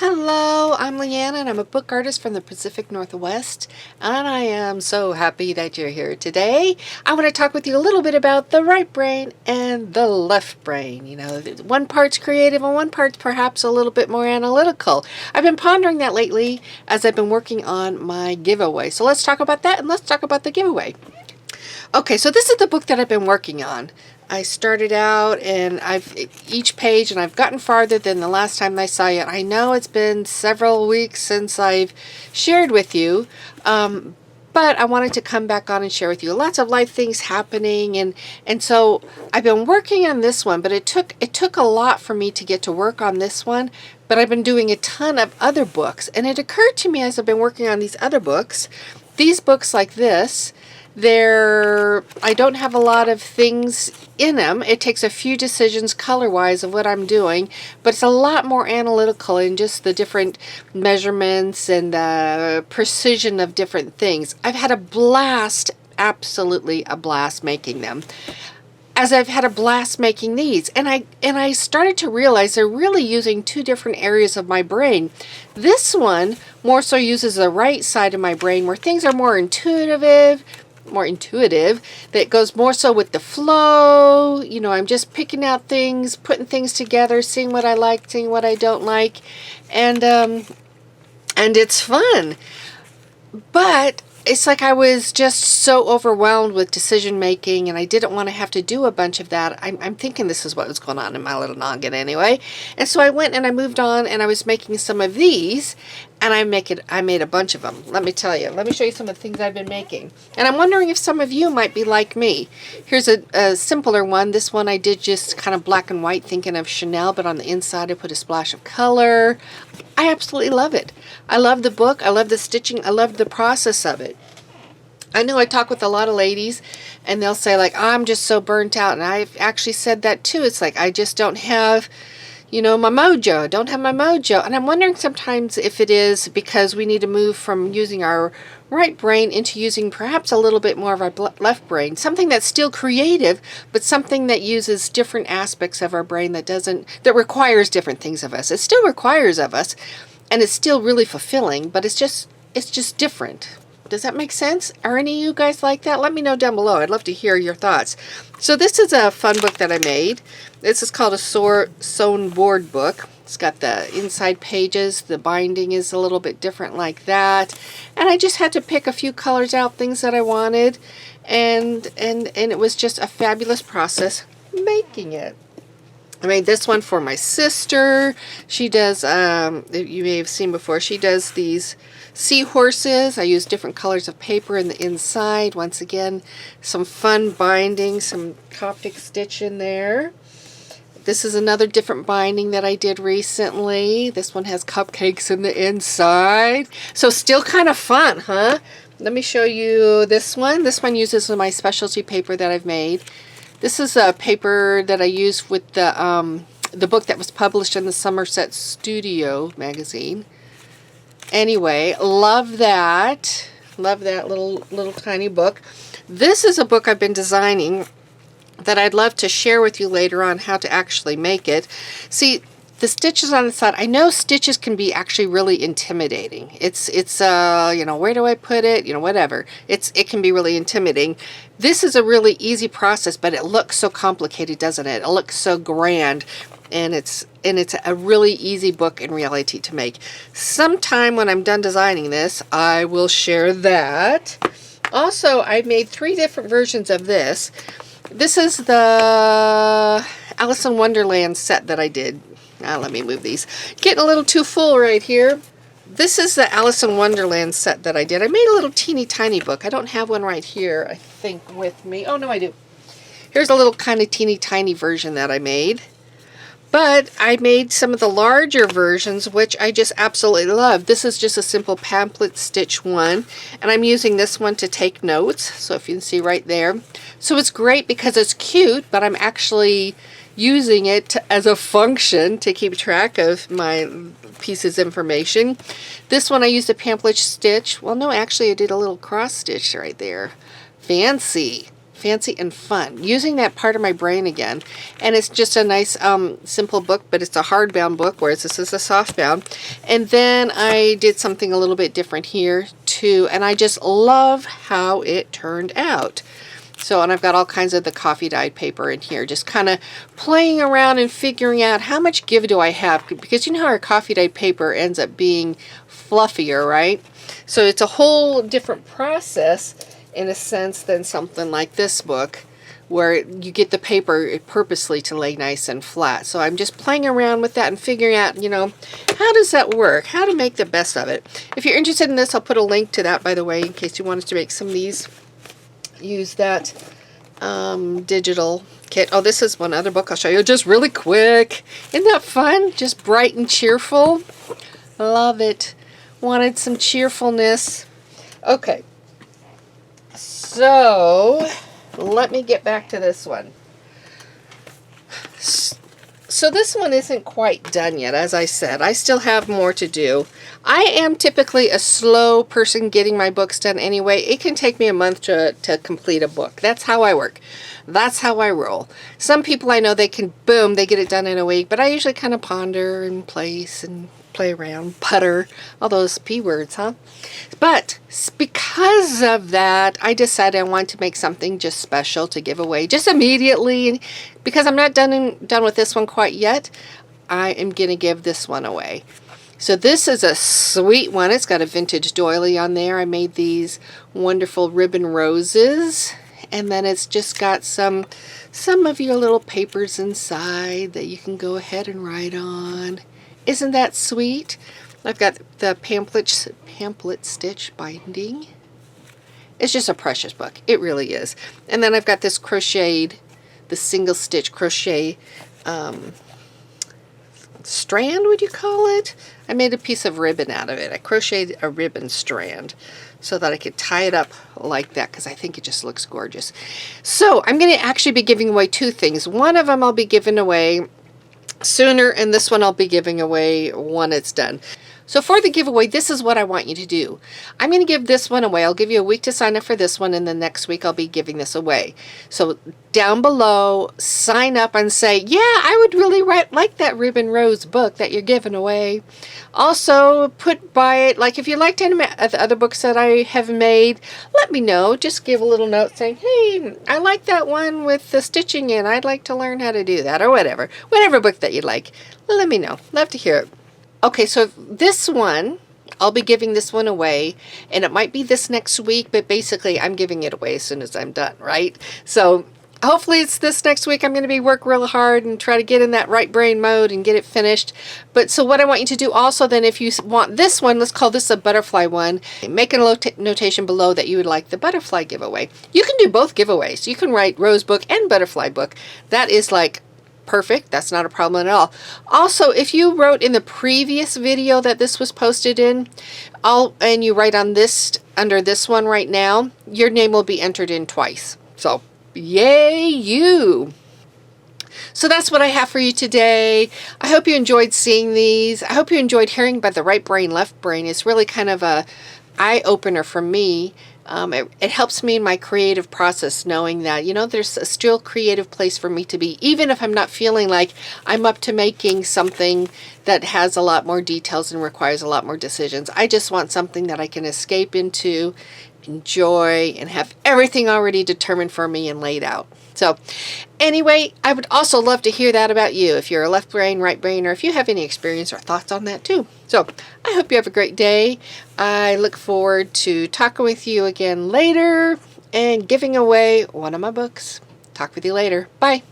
Hello, I'm Leanne and I'm a book artist from the Pacific Northwest, and I am so happy that you're here today. I want to talk with you a little bit about the right brain and the left brain. You know, one part's creative and one part's perhaps a little bit more analytical. I've been pondering that lately as I've been working on my giveaway. So let's talk about that and let's talk about the giveaway. Okay, so this is the book that I've been working on. I started out and each page and I've gotten farther than the last time I saw you. I know it's been several weeks since I've shared with you, but I wanted to come back on and share with you. Lots of life things happening, and so I've been working on this one, but it took a lot for me to get to work on this one. But I've been doing a ton of other books, and it occurred to me as I've been working on these other books, these books like this, I don't have a lot of things in them. It takes a few decisions color-wise of what I'm doing, but it's a lot more analytical in just the different measurements and the precision of different things. I've had a blast, absolutely a blast making them, as I've had a blast making these. And I started to realize they're really using two different areas of my brain. This one more so uses the right side of my brain where things are more intuitive, that goes more so with the flow. You know, I'm just picking out things, putting things together, seeing what I like, seeing what I don't like, and it's fun. But it's like I was just so overwhelmed with decision making, and I didn't want to have to do a bunch of that. I'm thinking this is what was going on in my little noggin anyway. And so I went and I moved on, and I was making some of these, and I made a bunch of them. Let me tell you. Let me show you some of the things I've been making. And I'm wondering if some of you might be like me. Here's a simpler one. This one I did just kind of black and white, thinking of Chanel, but on the inside I put a splash of color. I absolutely love it. I love the book. I love the stitching. I love the process of it. I know I talk with a lot of ladies, and they'll say, like, I'm just so burnt out. And I've actually said that too. It's like I just don't have, my mojo. I don't have my mojo. And I'm wondering sometimes if it is because we need to move from using our right brain into using perhaps a little bit more of our left brain. Something that's still creative, but something that uses different aspects of our brain that requires different things of us. It still requires of us, and it's still really fulfilling, but it's just different. Does that make sense? Are any of you guys like that? Let me know down below. I'd love to hear your thoughts. So this is a fun book that I made. This is called a Sewn board book. It's got the inside pages. The binding is a little bit different like that. And I just had to pick a few colors out, things that I wanted. And it was just a fabulous process making it. I made this one for my sister. She does, you may have seen before, she does these seahorses. I use different colors of paper in the inside. Once again, some fun binding, some Coptic stitch in there. This is another different binding that I did recently. This one has cupcakes in the inside. So still kind of fun, huh? Let me show you this one. This one uses my specialty paper that I've made. This is a paper that I used with the book that was published in the Somerset Studio magazine. Anyway, love that. Love that little tiny book. This is a book I've been designing that I'd love to share with you later on how to actually make it. See, the stitches on the side, I know stitches can be actually really intimidating. It's where do I put it? Whatever. It can be really intimidating. This is a really easy process, but it looks so complicated, doesn't it? It looks so grand, and it's a really easy book in reality to make. Sometime when I'm done designing this, I will share that. Also, I made 3 different versions of this. This is the Alice in Wonderland set that I did. Let me move these. Getting a little too full right here. This is the Alice in Wonderland set that I did. I made a little teeny tiny book. I don't have one right here, I think, with me. Oh, no, I do. Here's a little kind of teeny tiny version that I made. But I made some of the larger versions, which I just absolutely love. This is just a simple pamphlet stitch one, and I'm using this one to take notes. So if you can see right there. So it's great because it's cute, but I'm actually using it as a function to keep track of my pieces of information. This one I used a pamphlet stitch. Well, no, actually I did a little cross stitch right there. Fancy. fancy and fun, using that part of my brain again. And it's just a nice simple book, but it's a hardbound book, whereas this is a softbound. And then I did something a little bit different here too, and I just love how it turned out. So, and I've got all kinds of the coffee dyed paper in here, just kind of playing around and figuring out how much give do I have, because you know how our coffee dyed paper ends up being fluffier, right? So it's a whole different process in a sense than something like this book, where you get the paper purposely to lay nice and flat. So I'm just playing around with that and figuring out, you know, how does that work? How to make the best of it. If you're interested in this, I'll put a link to that, by the way, in case you wanted to make some of these. Use that digital kit. Oh, this is one other book I'll show you just really quick. Isn't that fun? Just bright and cheerful. Love it. Wanted some cheerfulness. Okay. So, let me get back to this one. So this one isn't quite done yet, as I said. I still have more to do. I am typically a slow person getting my books done anyway. It can take me a month to complete a book. That's how I work. That's how I roll. Some people I know, they can, boom, they get it done in a week, but I usually kind of ponder and place and play around, putter, all those P words, huh? But because of that, I decided I want to make something just special to give away just immediately. Because I'm not done with this one quite yet, I am going to give this one away. So this is a sweet one. It's got a vintage doily on there. I made these wonderful ribbon roses. And then it's just got some of your little papers inside that you can go ahead and write on. Isn't that sweet? I've got the pamphlet stitch binding. It's just a precious book. It really is. And then I've got this crocheted, the single stitch crochet strand, would you call it? I made a piece of ribbon out of it. I crocheted a ribbon strand so that I could tie it up like that, because I think it just looks gorgeous. So I'm going to actually be giving away two things. One of them I'll be giving away sooner, and this one I'll be giving away when it's done. So for the giveaway, this is what I want you to do. I'm going to give this one away. I'll give you a week to sign up for this one, and then next week I'll be giving this away. So down below, sign up and say, yeah, I would really like that Ribbon Rose book that you're giving away. Also, put by it, like if you liked any of the other books that I have made, let me know. Just give a little note saying, hey, I like that one with the stitching in. I'd like to learn how to do that, or whatever. Whatever book that you like, let me know. Love to hear it. Okay, so this one, I'll be giving this one away, and it might be this next week, but basically I'm giving it away as soon as I'm done, right? So hopefully it's this next week. I'm going to work real hard and try to get in that right brain mode and get it finished. But so what I want you to do also then, if you want this one, let's call this a butterfly one, make a notation below that you would like the butterfly giveaway. You can do both giveaways. You can write Rose book and butterfly book. That is like perfect. That's not a problem at all. Also, if you wrote in the previous video that this was posted in, and you write on this, under this one right now, your name will be entered in twice. So, yay you! So that's what I have for you today. I hope you enjoyed seeing these. I hope you enjoyed hearing about the right brain, left brain. It's really kind of a eye-opener for me. It helps me in my creative process, knowing that, you know, there's a still creative place for me to be, even if I'm not feeling like I'm up to making something that has a lot more details and requires a lot more decisions. I just want something that I can escape into, enjoy, and have everything already determined for me and laid out. So anyway, I would also love to hear that about you, if you're a left brain, right brain, or if you have any experience or thoughts on that too. So I hope you have a great day. I look forward to talking with you again later and giving away one of my books. Talk with you later. Bye.